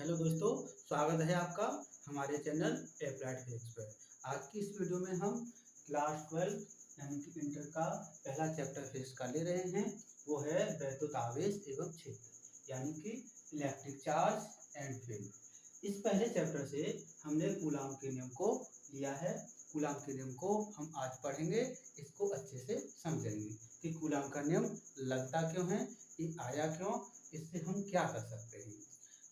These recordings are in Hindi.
हेलो दोस्तों, स्वागत है आपका हमारे चैनल अप्लाइड फिजिक्स पर। आज की इस वीडियो में हम क्लास 12 यानी कि इंटर का पहला चैप्टर फिजिक्स का ले रहे हैं। वो है वैद्युत आवेश एवं क्षेत्र यानी कि इलेक्ट्रिक चार्ज एंड फील्ड। इस पहले चैप्टर से हमने कूलाम के नियम को लिया है। कूलाम के नियम को हम आज पढ़ेंगे, इसको अच्छे से समझेंगे कि कूलाम का नियम लगता क्यों है, ये आया क्यों, इससे हम क्या कर सकते हैं।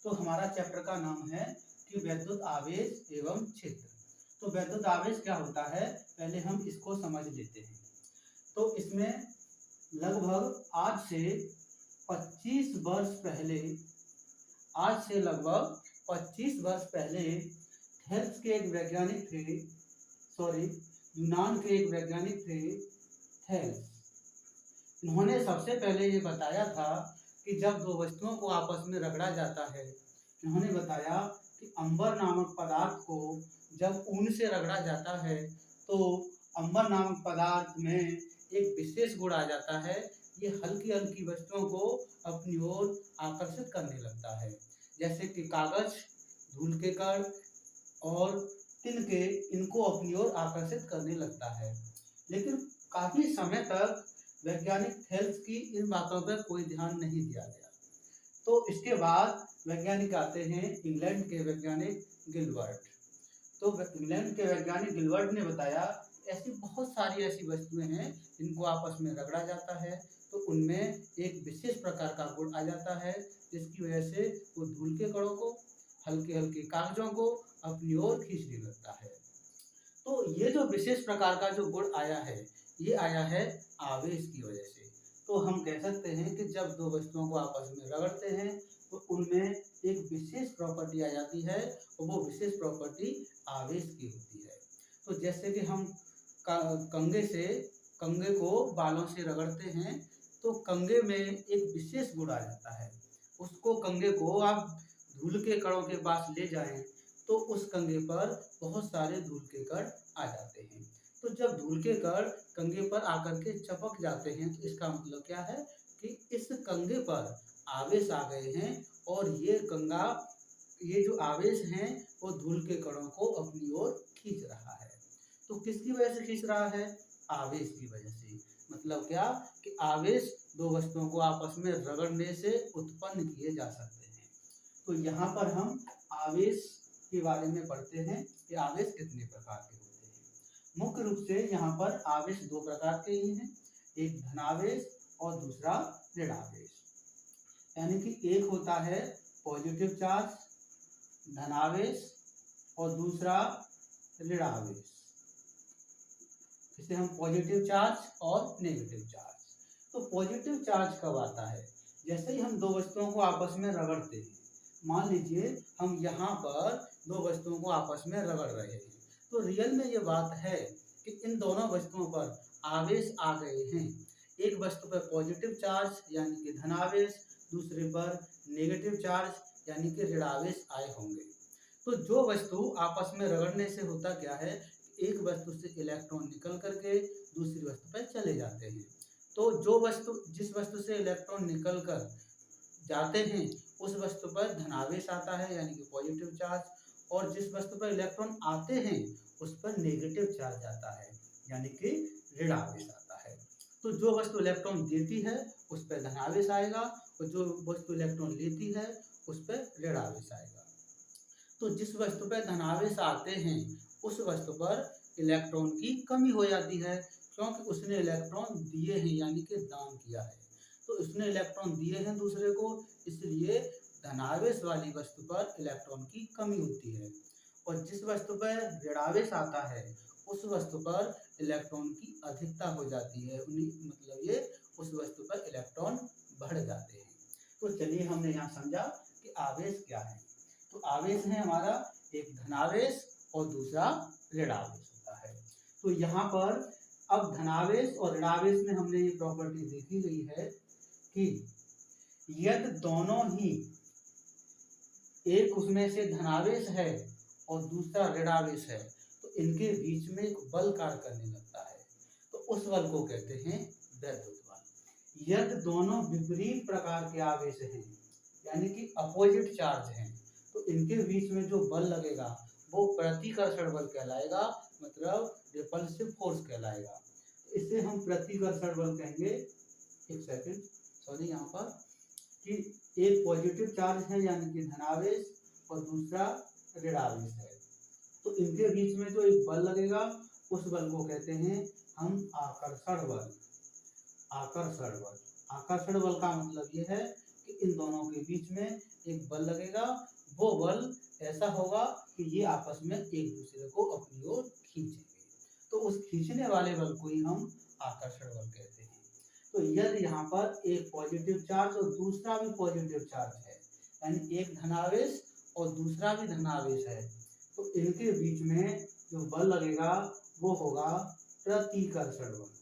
तो हमारा चैप्टर का नाम है कि वैद्युत आवेश एवं क्षेत्र। तो वैद्युत आवेश क्या होता है, पहले हम इसको समझ लेते हैं। तो इसमें लगभग आज से 25 वर्ष पहले आज से लगभग 25 वर्ष पहले थेल्स के एक वैज्ञानिक थे, यूनान के एक वैज्ञानिक थे थेल्स। इन्होंने सबसे पहले ये बताया था कि जब दो वस्तुओं को आपस में रगड़ा जाता है, इन्होंने बताया कि अंबर नामक पदार्थ को जब ऊन से रगड़ा जाता है तो अंबर नामक पदार्थ में एक विशेष गुण आ जाता है। ये हल्की हल्की वस्तुओं को अपनी ओर आकर्षित करने लगता है, जैसे कि कागज, धूल के कण और तिनके, इनको अपनी ओर आकर्षित करने लगता है। लेकिन काफी समय तक वैज्ञानिक थेल्स की इन बातों पर कोई ध्यान नहीं दिया गया। तो इसके बाद वैज्ञानिक आते हैं इंग्लैंड के वैज्ञानिक गिलबर्ट। तो इंग्लैंड के वैज्ञानिक गिलबर्ट ने बताया ऐसी बहुत सारी ऐसी वस्तुएं हैं जिनको आपस में रगड़ा जाता है तो उनमें एक विशेष प्रकार का गुण आ जाता है, जिसकी वजह से वो धूल के कणों को, हल्के हल्के कागजों को अपनी ओर खींचने लगता है। तो ये जो विशेष प्रकार का जो गुण आया है, ये आया है आवेश की वजह से। तो हम कह सकते हैं कि जब दो वस्तुओं को आपस में रगड़ते हैं तो उनमें एक विशेष प्रॉपर्टी आ जाती है और वो विशेष प्रॉपर्टी आवेश की होती है। तो जैसे कि हम कंगे को बालों से रगड़ते हैं तो कंगे में एक विशेष गुण आ जाता है। उसको कंगे को आप धूल के कणों के पास ले जाएं तो उस कंगे पर बहुत सारे धूल के कण आ जाते हैं। तो जब धूल के कण कंगे पर आकर के चपक जाते हैं तो इसका मतलब क्या है कि इस कंगे पर आवेश आ गए हैं और ये जो आवेश हैं वो धूल के कणों को अपनी ओर खींच रहा है। तो किसकी वजह से खींच रहा है? आवेश की वजह से। मतलब क्या कि आवेश दो वस्तुओं को आपस में रगड़ने से उत्पन्न किए जा सकते हैं। तो यहाँ पर हम आवेश के बारे में पढ़ते हैं कि आवेश कितने प्रकार के होते हैं। मुख्य रूप से यहाँ पर आवेश दो प्रकार के ही हैं, एक धनावेश और दूसरा ऋणावेश। यानी कि एक होता है पॉजिटिव चार्ज धनावेश और दूसरा ऋणावेश। इसे हम पॉजिटिव चार्ज और नेगेटिव चार्ज। तो पॉजिटिव चार्ज कब आता है? जैसे ही हम दो वस्तुओं को आपस में रगड़ते हैं, मान लीजिए हम यहाँ पर दो वस्तुओं को आपस में रगड़ रहे हैं, तो रियल में ये बात है कि इन दोनों वस्तुओं पर आवेश आ गए हैं। एक वस्तु पर पॉजिटिव चार्ज यानी कि धनावेश, दूसरे पर नेगेटिव चार्ज यानी कि ऋणावेश आए होंगे। तो जो वस्तु आपस में रगड़ने से होता क्या है, एक वस्तु से इलेक्ट्रॉन निकल करके दूसरी वस्तु पर चले जाते हैं। तो जिस वस्तु से इलेक्ट्रॉन निकल कर जाते हैं उस वस्तु पर धनावेश आता है यानी कि पॉजिटिव चार्ज, और जिस वस्तु पर इलेक्ट्रॉन आते हैं उस पर नेगेटिव चार्ज आता है यानी कि ऋणावेश आता है। तो जो वस्तु इलेक्ट्रॉन देती है उस पर धनावेश आएगा और जो वस्तु इलेक्ट्रॉन लेती है उस पर ऋणावेश आएगा। तो जिस वस्तु पर धनावेश आते हैं उस वस्तु पर इलेक्ट्रॉन की कमी हो जाती है, क्योंकि उसने इलेक्ट्रॉन दिए हैं यानी कि दान किया है। तो उसने इलेक्ट्रॉन दिए हैं दूसरे को, इसलिए धनावेश वाली वस्तु पर इलेक्ट्रॉन की कमी होती है। और जिस वस्तु पर ऋणावेश आता है उस वस्तु पर इलेक्ट्रॉन की अधिकता हो जाती है, मतलब ये उस वस्तु पर इलेक्ट्रॉन बढ़ जाते हैं। तो चलिए हमने यहाँ समझा कि आवेश क्या है। तो आवेश है हमारा एक धनावेश और दूसरा ऋणावेश होता है। तो यहाँ पर अब धनावेश और ऋणावेश में हमने ये प्रॉपर्टी देखी गई है कि यदि दोनों ही, एक उसमें से धनावेश है और दूसरा ऋणावेश है, तो इनके बीच में एक बल कार्य करने लगता है। तो उस बल को कहते हैं वैद्युत बल। यदि दोनों विपरीत प्रकार के आवेश हैं यानी कि अपोजिट चार्ज हैं, तो इनके बीच में जो बल लगेगा वो प्रतिकर्षण बल कहलाएगा, मतलब रिपल्सिव फोर्स कहलाएगा। इसे हम प्रतिकर्षण बल कहेंगे। एक सेकंड, सॉरी, यहाँ पर कि एक पॉजिटिव चार्ज है यानी कि धनावेश और दूसरा ऋणावेश है, तो इनके बीच में जो एक बल लगेगा उस बल को कहते हैं हम आकर्षण बल। आकर्षण बल, आकर्षण बल का मतलब ये है कि इन दोनों के बीच में एक बल लगेगा, वो बल ऐसा होगा कि ये आपस में एक दूसरे को अपनी ओर खींचेंगे, तो उस खींचने वाले बल को ही हम आकर्षण बल कहते हैं। तो यदि यहाँ पर एक पॉजिटिव चार्ज और दूसरा भी पॉजिटिव चार्ज है, यानी एक धनावेश और दूसरा भी धनावेश है, तो इनके बीच में जो बल लगेगा वो होगा प्रतिकर्षण बल।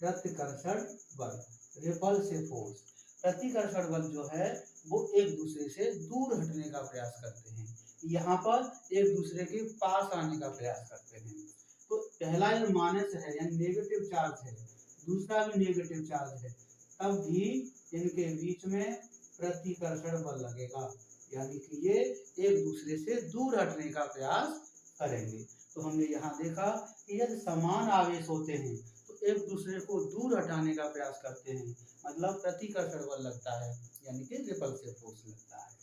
प्रतिकर्षण बल, रिपल्सिव फोर्स। प्रतिकर्षण बल जो है वो एक दूसरे से दूर हटने का प्रयास करते हैं, यहाँ पर एक दूसरे के पास आने का प्रयास करते हैं। तो पहला जो माइनस है यानी नेगेटिव चार्ज है, दूसरा भी नेगेटिव चार्ज है, तब भी इनके बीच में प्रतिकर्षण बल लगेगा, यानी कि ये एक दूसरे से दूर हटने का प्रयास करेंगे। तो हमने यहाँ देखा कि यदि समान आवेश होते हैं तो एक दूसरे को दूर हटाने का प्रयास करते हैं, मतलब प्रतिकर्षण बल लगता है, यानी कि रिपल्सिव फोर्स लगता है।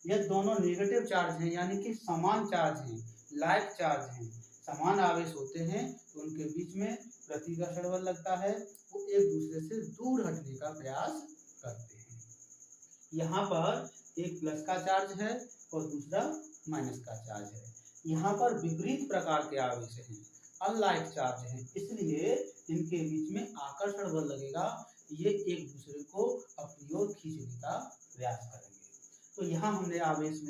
यदि दोनों नेगेटिव चार्ज हैं यानी कि समान चार्ज हैं, लाइक चार्ज हैं, समान आवेश होते हैं, तो उनके बीच में प्रतिकर्षण बल लगता है, वो एक दूसरे से दूर हटने का प्रयास करते हैं। यहाँ पर एक प्लस का चार्ज है और दूसरा माइनस का चार्ज है, यहाँ पर विपरीत प्रकार के आवेश हैं, अनलाइक चार्ज हैं, इसलिए इनके बीच में आकर्षण बल लगेगा, ये एक दूसरे को अपनी ओर खींचने का प्रयास करेंगे। तो यहाँ हमने आवेश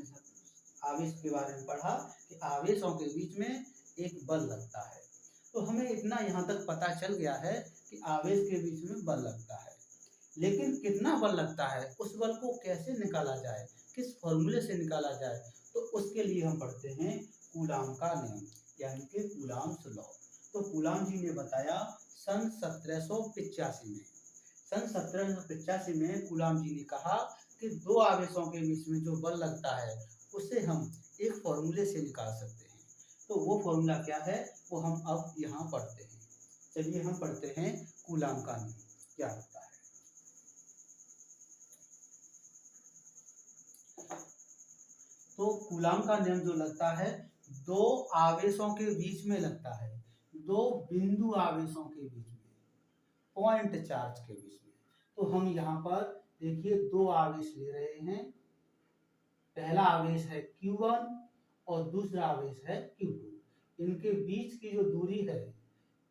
के बारे में पढ़ा कि आवेशों के बीच में एक बल लगता है। तो हमें इतना यहाँ तक पता चल गया है कि आवेश के बीच में बल लगता है, लेकिन कितना बल लगता है, उस बल को कैसे निकाला जाए, किस फॉर्मूले से निकाला जाए, तो उसके लिए हम पढ़ते हैं कूलाम का नियम, यानी कि कूलाम्स लॉ। तो कूलाम जी ने बताया सन 1785 में, सन 1785 में कूलाम जी ने कहा कि दो आवेशों के बीच में जो बल लगता है उसे हम एक फॉर्मूले से निकाल सकते हैं। तो वो फॉर्मूला क्या है वो हम अब यहाँ पढ़ते हैं। चलिए हम पढ़ते हैं कूलाम का नियम क्या होता है। तो कूलाम का नियम जो लगता है दो आवेशों के बीच में लगता है, दो बिंदु आवेशों के बीच में, पॉइंट चार्ज के बीच में। तो हम यहाँ पर देखिए दो आवेश ले रहे हैं, पहला आवेश है Q1 और दूसरा आवेश है Q2। इनके बीच की जो दूरी है,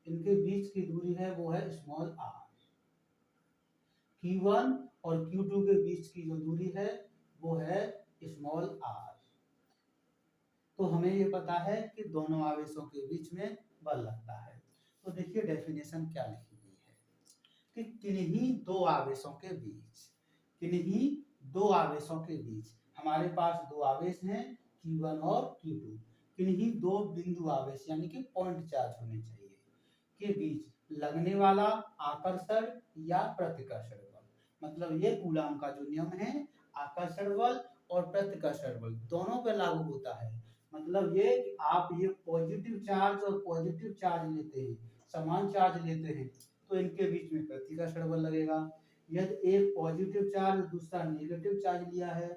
इनके बीच की दूरी है वो है स्मॉल r। Q1 और Q2 के बीच की जो दूरी है वो है स्मॉल r। तो हमें ये पता है कि दोनों आवेशों के बीच में बल लगता है। तो देखिए डेफिनेशन क्या लिखी हुई है कि किन्हीं दो आवेशों के बीच, किन्हीं दो आवेशों के बीच, हमारे पास दो आवेश हैं Q1 और Q2, किन्हीं दो बिंदु आवेश यानी कि पॉइंट चार्ज होने चाहिए के बीच लगने वाला आकर्षण या प्रतिकर्षण बल। मतलब ये कूलाम का जो नियम है आकर्षण बल और प्रतिकर्षण बल दोनों पे लागू होता है। मतलब ये कि आप ये पॉजिटिव चार्ज और पॉजिटिव चार्ज लेते हैं, समान चार्ज लेते हैं, तो इनके बीच में प्रतिकर्षण बल लगेगा। यदि एक पॉजिटिव चार्ज दूसरा नेगेटिव चार्ज लिया है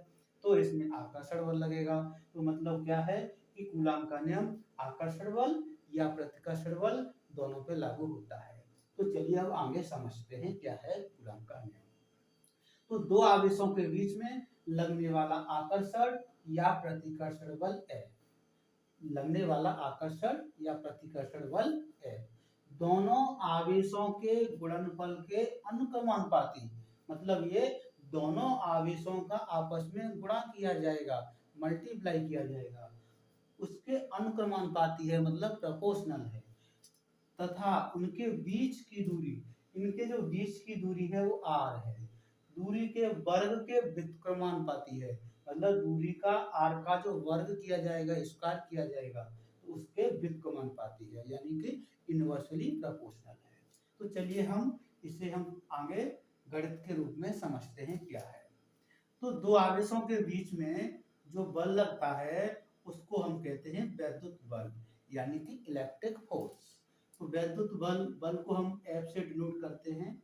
तो इसमें आकर्षण बल लगेगा। तो मतलब क्या है कि कूलाम का नियम आकर्षण बल या प्रतिकर्षण बल दोनों पे लागू होता है। तो चलिए अब आगे समझते हैं क्या है कूलाम का नियम। तो दो आवेशों के बीच में लगने वाला आकर्षण या प्रतिकर्षण बल है, लगने वाला आकर्षण या प्रतिकर्षण बल है दोनों आवेशों के गुणनफल के अनुक्रमानुपाती। मतलब ये दोनों आवेशों का आपस में गुणा किया जाएगा, मल्टीप्लाई किया जाएगा, उसके अनुक्रमानुपाती है, मतलब प्रोपोर्शनल है। तथा उनके बीच की दूरी, इनके जो बीच की दूरी है वो r है, दूरी के वर्ग के व्युत्क्रमानुपाती है। मतलब दूरी का r का जो वर्ग किया जाएगा, स्क्वायर किया जाएगा, तो उसके व्युत्क्रमानुपाती है, यानी कि इनवर्सली प्रोपोर्शनल है। तो चलिए इसे हम आगे गणित के रूप में समझते हैं क्या है। तो दो आवेशों के बीच में जो बल लगता है उसको हम कहते हैं वैद्युत बल, यानी कि इलेक्ट्रिक फोर्स। तो वैद्युत बल को हम F से डिनोट करते हैं।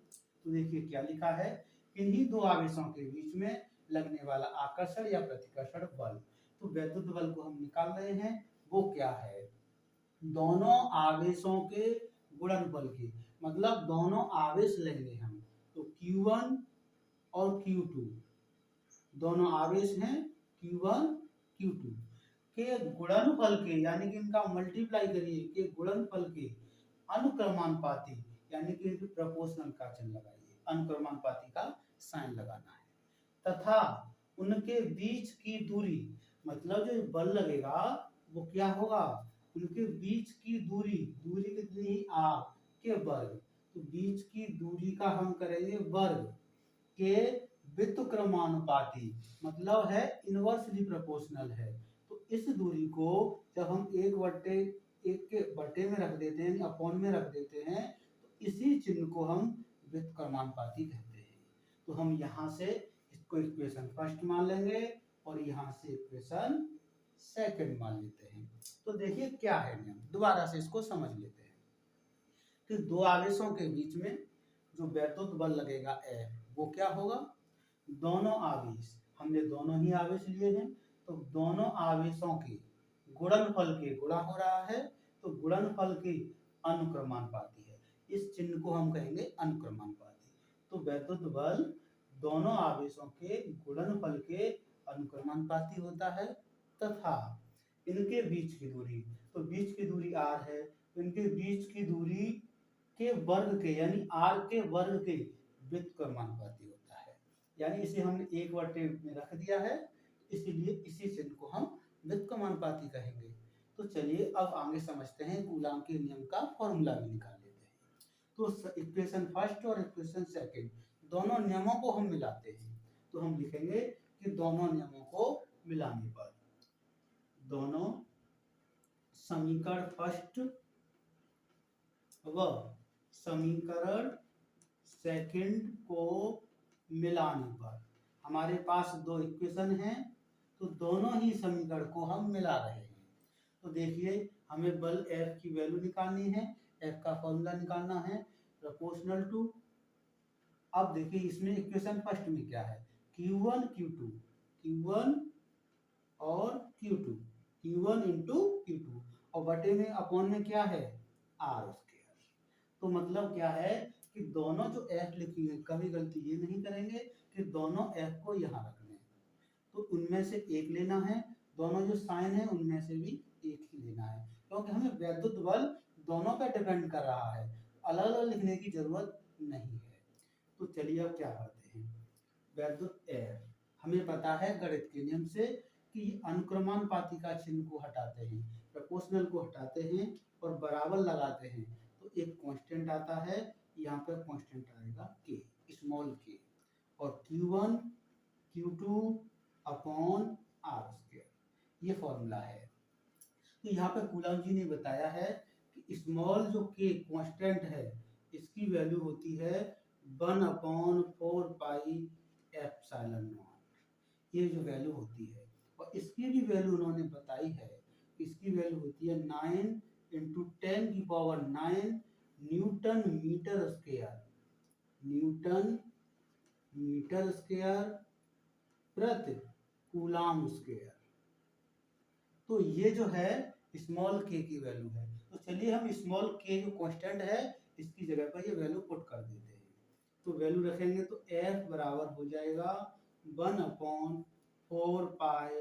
तो देखिए क्या लिखा है, इन्हीं दो आवेशों के बीच में लगने वाला आकर्षण या प्रतिकर्षण बल। तो वैद्युत बल को हम निकाल रहे हैं, वो क्या है, दोनों आवेशों के गुणनफल के, मतलब दोनों आवेश लेंगे हम, तो Q1 और Q2 दोनों आवेश हैं, Q1 Q2 के गुणनफल के, यानी कि इनका मल्टीप्लाई करिए, के गुणनफल के अनुक्रमानुपाती, यानी कि प्रोपोर्शनल का चिन्ह लगाइए, अनुक्रमानुपाती का साइन लगाना है, तथा उनके बीच की दूरी, मतलब जो बल लगेगा वो क्या होगा, उनके बीच की दूरी, दूरी कितनी, r के वर्ग, तो बीच की दूरी का हम करेंगे वर्ग के व्युत्क्रमानुपाती, मतलब है इनवर्सली प्रोपोर्शनल है। तो इस दूरी को जब हम एक के बटे में रख देते हैं, अपॉन में रख देते हैं, तो इसी चिन्ह को हम व्युत्क्रमानुपाती कहते हैं। तो हम यहाँ से इसको इक्वेशन फर्स्ट मान लेंगे और यहाँ से इक्वेशन सेकंड मान लेते हैं। तो देखिए क्या है नियम, दोबारा से इसको समझ लेते हैं कि दो आवेशों के बीच में जो वैद्युत बल लगेगा F, वो क्या होगा, दोनों आवेश, हमने दोनों ही आवेश लिए हैं, तो दोनों आवेशों के गुणनफल के गुणा हो रहा है, तो गुणनफल के अनुक्रमानुपाती है, इस चिन्ह को हम कहेंगे अनुक्रमानुपाती। तो वैद्युत बल दोनों आवेशों के गुणनफल के अनुक्रमानुपाती होता है, तथा इनके बीच की दूरी, तो बीच की दूरी r है, तो इनके बीच की दूरी के वर्ग के, यानी r के वर्ग के व्युत्क्रमानुपाती होता है, यानी इसे हमने एक बटे में रख दिया है, इसीलिए इसी चिन्ह को हम व्युत्क्रमानुपाती कहेंगे। तो चलिए अब आगे समझते हैं, कूलाम के नियम का फॉर्मूला भी निकाल लेते हैं। तो इक्वेशन फर्स्ट और इक्वेशन सेकंड दोनों नियमों को हम मिलाते हैं, तो हम लिखेंगे कि दोनों नियमों को मिलाने पर, दोनों समीकरण फर्स्ट व समीकरण सेकंड को मिलाने पर, हमारे पास दो इक्वेशन हैं, तो दोनों ही समीकरण को हम मिला रहे हैं। तो देखिए हमें बल F की वैल्यू निकालनी है, F का फॉर्मूला निकालना है, प्रोपोर्शनल टू, अब देखिए इसमें इक्वेशन फर्स्ट में क्या है, Q1 Q2, Q1 और Q2, Q1 इंटू Q2, और बटे में अपॉन में क्या है, R स्क्वायर। तो मतलब क्या है कि दोनों जो F लिखी है, कभी गलती ये नहीं करेंगे कि दोनों F को यहाँ रखना है, तो उनमें से एक लेना है, दोनों जो साइन है उनमें से भी एक ही लेना है, क्योंकि हमें वैद्युत बल दोनों पर डिपेंड कर रहा है, अलग अलग लिखने की जरूरत नहीं है। तो चलिए अब क्या करते हैं, वैद्युत F हमें पता है गणित के नियम से कि अनुक्रमानुपाती का चिन्ह को हटाते हैं, प्रोपोर्शनल को हटाते हैं और बराबर लगाते हैं, तो एक कांस्टेंट आता है, यहाँ पर कांस्टेंट आएगा k, स्मॉल k, और Q1 Q2 upon R square, ये फॉर्मूला है। तो यहाँ पे कूलाम जी ने बताया है कि स्मॉल जो k कांस्टेंट है, इसकी वैल्यू होती है 1/4 पाई एप्सिलॉन नॉट, ये जो वैल्यू होती है, और इसकी भी वैल्यू उन्होंने बताई है, इसकी वैल्यू होती है 9 × 10⁹ newton metre square, newton metre square प्रति कूलाम स्क्वायर। तो ये जो है स्मॉल k की वैल्यू है, तो चलिए हम स्मॉल k जो कांस्टेंट है इसकी जगह पर ये वैल्यू पुट कर देते हैं। तो वैल्यू रखेंगे तो F बराबर हो जाएगा 1/4 pi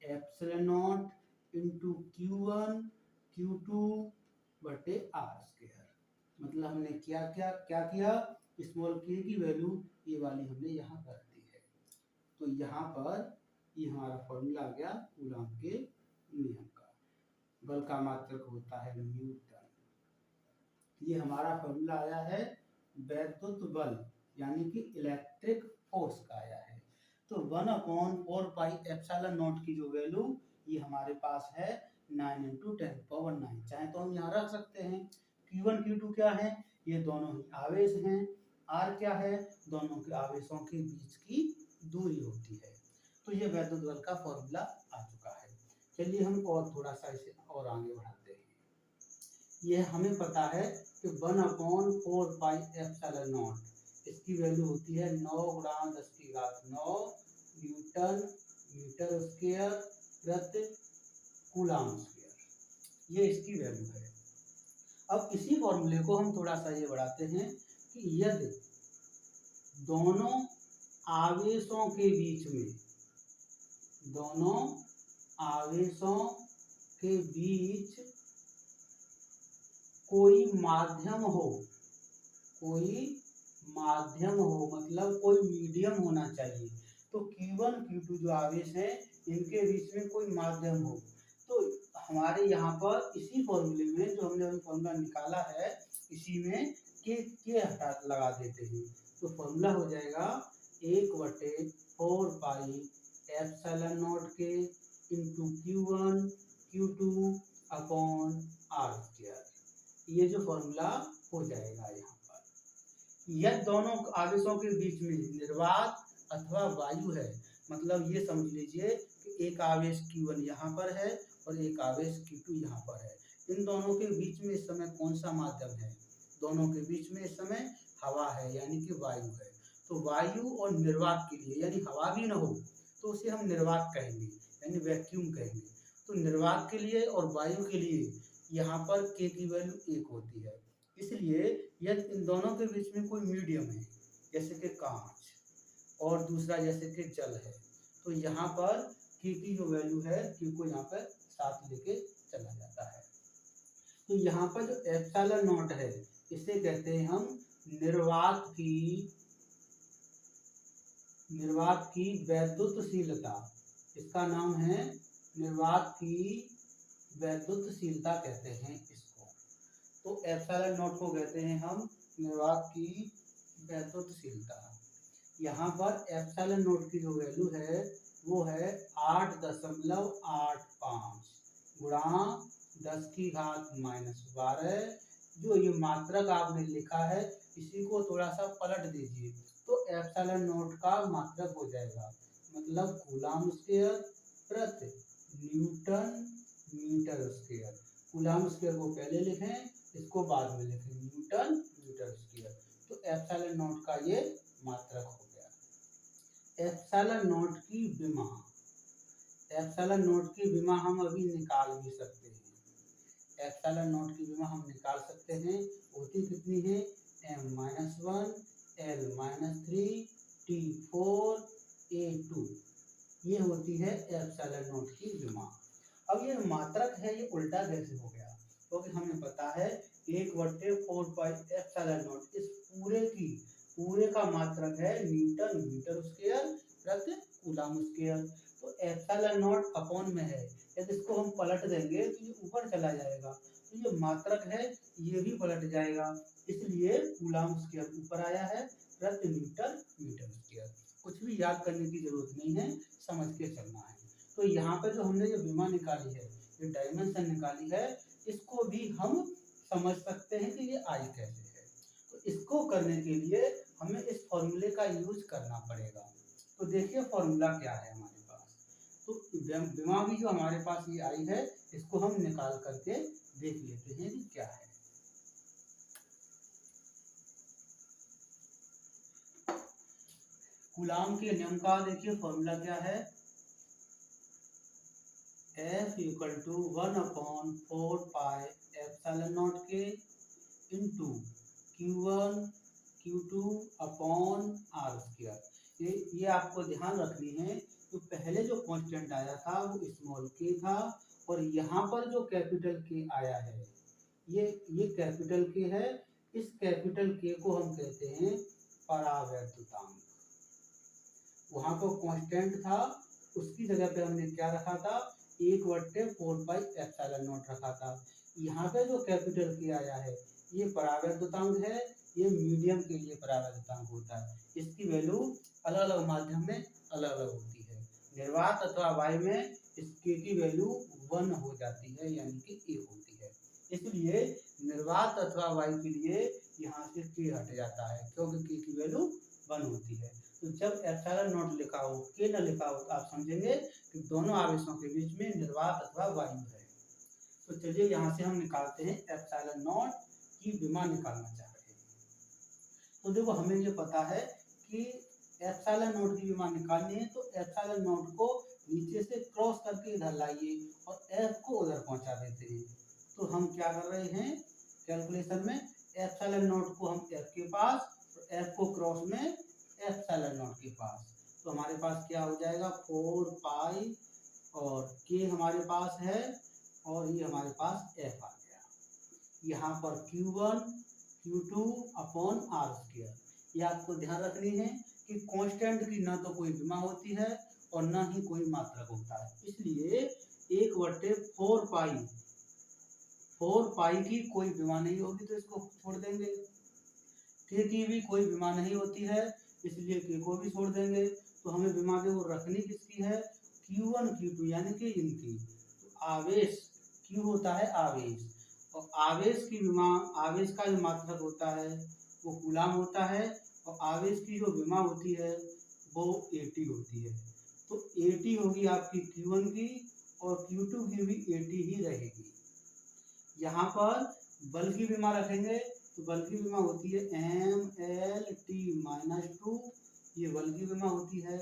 epsilon not into Q1 Q2 बटे R स्क्वायर। मतलब हमने क्या किया, स्मॉल k की वैल्यू ये वाली हमने यहाँ कर दी है। तो यहाँ पर ये हमारा फॉर्मूला आ गया कूलाम के नियम का, बल का मात्रक होता है न्यूटन, ये हमारा फॉर्मूला आया है वैद्युत बल यानी कि इलेक्ट्रिक फोर्स का आया है। तो 1/4 पाई एप्सिलॉन नॉट की जो वैल्यू ये हमारे पास है 9 × 10⁹, चाहे तो हम यहाँ रख सकते हैं। Q1 Q2 क्या है, ये दोनों ही आवेश हैं, R क्या है, दोनों के आवेशों के बीच की दूरी होती है। तो ये वैद्युत बल का फॉर्मूला चलिए हम और थोड़ा सा इसे और आगे बढ़ाते हैं। ये हमें पता है कि 1/4 पाई इसकी वैल्यू होती है 9 × 10⁹ न्यूटन मीटर स्क्वायर प्रति कूलम स्क्वायर, ये इसकी वैल्यू है। अब इसी फॉर्मूले को हम थोड़ा सा ये बढ़ाते हैं कि यदि दोनों आवेशों के बीच कोई माध्यम हो मतलब कोई मीडियम होना चाहिए। तो Q1 Q2 जो आवेश है इनके बीच में कोई माध्यम हो, तो हमारे यहाँ पर इसी फॉर्मूले में जो हमने अभी फॉर्मूला निकाला है इसी में के हटा लगा देते हैं। तो फॉर्मूला हो जाएगा 1/4 pi into Q1 Q2 upon R²। ये जो फॉर्मूला हो जाएगा यहाँ पर। यदि दोनों आवेशों के बीच में निर्वात अथवा वायु है, मतलब ये समझ लीजिए कि एक आवेश Q1 यहाँ पर है और एक आवेश Q2 यहाँ पर है। इन दोनों के बीच में इस समय कौन सा माध्यम है? दोनों के बीच में इस समय हवा है यानी कि वायु है। तो वायु और निर्वात के लिए, यानी हवा भी न हो तो उसे हम निर्वात कहेंगे यानी वैक्यूम कहेंगे। तो निर्वात के लिए और वायु के लिए यहाँ पर K की वैल्यू 1 होती है। इसलिए यदि इन दोनों के बीच में कोई मीडियम है जैसे कि कांच और दूसरा जैसे कि जल है, तो यहाँ पर K की जो वैल्यू है K को यहाँ पर साथ लेके चला जाता है। तो यहाँ पर जो ε0 है इसे कहते हैं हम निर्वात की वैद्युतशीलता। इसका नाम है निर्वात की वैद्युतशीलता कहते हैं इसको। तो ε0 को कहते हैं हम निर्वात की वैद्युतशीलता। यहाँ पर ε0 की जो वैल्यू है वो है 8.85 गुणा 10⁻⁻12। जो ये मात्रक आपने लिखा है इसी को थोड़ा सा पलट दीजिए तो ε0 का मात्रक हो जाएगा, मतलब कूलम स्क्वायर प्रति newton metre square. Coulomb square को पहले लिखें, इसको बाद में लिखें, न्यूटन मीटर स्क्वायर। तो ε0 का ये मात्रक हो गया। ε0 की विमा हम अभी निकाल भी सकते हैं। ε0 की विमा हम निकाल सकते हैं, होती कितनी है? m-1 L-3 T4 A2, ये होती है ε0 की विमा। अब ये मात्रक है ये उल्टा कैसे हो गया? क्योंकि हमें पता है 1/4 पाई ε0 इस पूरे का मात्रक है न्यूटन मीटर स्क्वायर प्रति कूलम स्क्वायर। तो ε0 अपॉन में है, यदि इसको हम पलट देंगे तो ये ऊपर चला जाएगा, तो ये मात्रक है ये भी पलट जाएगा, इसलिए कूलम स्क्वायर ऊपर आया है प्रति मीटर स्क्वायर। कुछ भी याद करने की जरूरत नहीं है, समझ के चलना है। तो यहाँ पे जो हमने ये विमा निकाली है, ये डायमेंशन निकाली है, इसको भी हम समझ सकते हैं कि ये आई कैसे है। तो इसको करने के लिए हमें इस फॉर्मूले का यूज करना पड़ेगा। तो देखिए फॉर्मूला क्या है हमारे पास। तो विमा भी जो हमारे पास ये आई है इसको हम निकाल करके देख लेते हैं कि क्या है। कूलम के नियम का देखिए फॉर्मूला क्या है? F = 1/4 pi ε0 into Q1 Q2 upon R²। ये आपको ध्यान रखनी है, तो पहले जो कांस्टेंट आया था वो स्मॉल k था और यहाँ पर जो कैपिटल K आया है ये कैपिटल K है। इस कैपिटल K को हम कहते हैं परावैद्युतांक। वहाँ पर कांस्टेंट था, उसकी जगह पे हमने क्या रखा था? 1/4 पाई ε0 रखा था। यहाँ पे जो कैपिटल K आया है ये परावैद्युतांक है, ये मीडियम के लिए परावैद्युतांक होता है। इसकी वैल्यू अलग अलग माध्यम में अलग अलग होती है। निर्वात अथवा वायु में इस K की वैल्यू 1 हो जाती है यानी कि 1 होती है। इसलिए निर्वात अथवा वायु के लिए यहाँ से K हट जाता है क्योंकि K की वैल्यू 1 होती है। तो तो जब एप्सिलॉन नॉट लिखा हो, के न लिखा हो, तो आप समझेंगे कि दोनों आवेशों के बीच में निर्वात अथवा वायु है। तो चलिए यहाँ से हम निकालते हैं एप्सिलॉन नॉट की विमा निकालना चाह रहे हैं। तो देखो हमें ये पता है कि एप्सिलॉन नॉट की विमा निकालनी है, तो एप्सिलॉन नॉट को नीचे से क्रॉस करके इधर लाइए और एफ को उधर पहुंचा देते हैं। तो हम क्या कर रहे हैं कैलकुलेशन में, एप्सिलॉन नॉट को हम एफ के पास, तो एफ को क्रॉस में एप्सिलॉन नॉट के पास, तो हमारे पास क्या हो जाएगा 4 पाई और के हमारे पास है और ये हमारे पास एफ आ गया। यहाँ पर Q1 Q2 upon are square. ये आपको ध्यान रखनी है कि कांस्टेंट की ना तो कोई विमा होती है और ना ही कोई मात्रक होता है, इसलिए 1/4 पाई की कोई विमा नहीं होगी तो इसको छोड़ देंगे। के की भी कोई विमा नहीं होती है, इसलिए के को भी छोड़ देंगे। तो हमें विमा को रखनी किसकी है, Q1 Q2 यानी कि इनकी। तो आवेश Q होता है आवेश, और आवेश की विमा, आवेश का जो मात्रक होता है वो कूलाम होता है, और आवेश की जो विमा होती है वो AT होती है। तो AT होगी आपकी Q1 की और Q2 की भी AT ही रहेगी। यहाँ पर बल की विमा रखेंगे तो बल की विमा होती है MLT-2, ये बल की विमा होती है।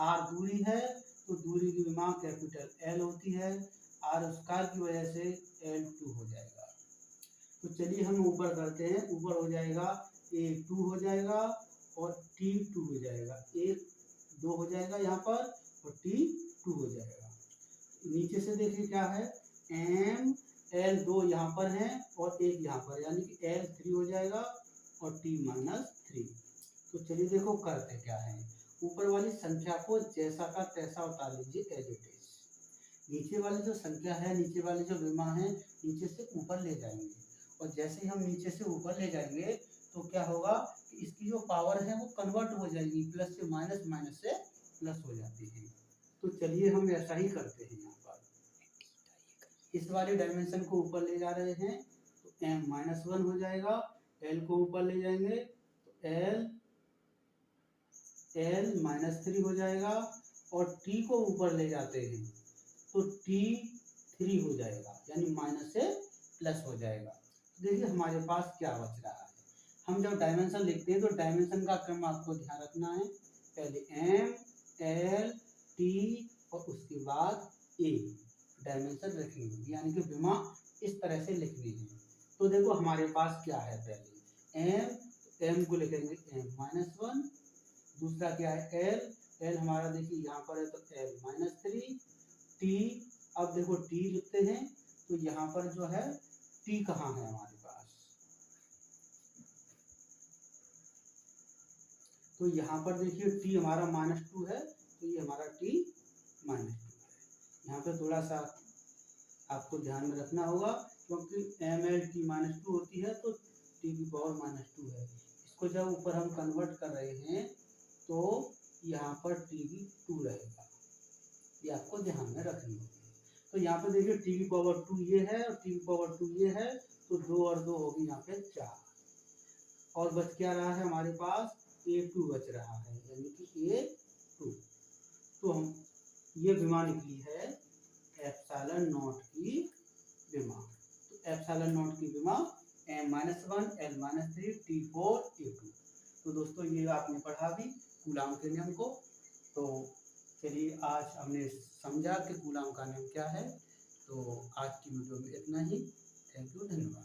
R दूरी है तो दूरी की विमा कैपिटल L होती है, R स्क्वायर की वजह से L2 हो जाएगा। तो चलिए हम ऊपर करते हैं, ऊपर हो जाएगा A2 हो जाएगा और T2 हो जाएगा, 1 2 हो जाएगा यहाँ पर और T2 हो जाएगा। नीचे से देखिए क्या है, ML2 यहाँ पर है और 1 यहाँ पर, यानी कि L3 हो जाएगा और T-3। तो चलिए देखो करते क्या है, ऊपर वाली संख्या को जैसा का तैसा उतार लीजिए एज इट इज। नीचे वाली जो संख्या है, नीचे वाली जो विमा है, नीचे से ऊपर ले जाएंगे, और जैसे ही हम नीचे से ऊपर ले जाएंगे तो क्या होगा कि इसकी जो पावर है वो कन्वर्ट हो जाएगी, प्लस से माइनस, माइनस से प्लस हो जाती है। तो चलिए हम ऐसा ही करते हैं, यहाँ पर इस वाले डायमेंशन को ऊपर ले जा रहे हैं तो M-1 हो जाएगा, L को ऊपर ले जाएंगे तो L-3 हो जाएगा, और T को ऊपर ले जाते हैं तो T3 हो जाएगा, यानी माइनस से प्लस हो जाएगा। देखिए हमारे पास क्या बच रहा है, हम जब डायमेंशन लिखते हैं तो डायमेंशन का क्रम आपको ध्यान रखना है, पहले M L T और उसके बाद A डायमेंशन रखनी होगी, यानी कि विमा इस तरह से लिखनी है। तो देखो हमारे पास क्या है, पहले M को लिखेंगे M-1, दूसरा क्या है L हमारा देखिए यहाँ पर है तो L-3, T, अब देखो T लिखते हैं तो यहाँ पर जो है T कहाँ है हमारे पास, तो यहाँ पर देखिए T हमारा -2 है, तो ये हमारा T -2 है। यहाँ पे थोड़ा सा आपको ध्यान में रखना होगा, क्योंकि MLT-2 होती है तो T की पावर -2 है। इसको जब ऊपर हम कन्वर्ट कर रहे हैं तो यहाँ पर T2 रहेगा, ये आपको ध्यान में रखनी होगी। तो यहाँ पे देखिए T की पावर 2 ये है और T की पावर 2 ये है, तो 2 और 2 होगी यहाँ पे 4, और बच क्या रहा है हमारे पास, A2 बच रहा है, यानी कि A2। तो हम ये विमा निकली है एप्सिलॉन नॉट की विमा। तो एप्सिलॉन नॉट की विमा M-1 L-3 T4 A2। तो दोस्तों ये आपने पढ़ा भी कूलाम के नियम को। तो चलिए आज हमने समझा कि कूलाम का नियम क्या है। तो आज की वीडियो में इतना ही। थैंक यू, धन्यवाद।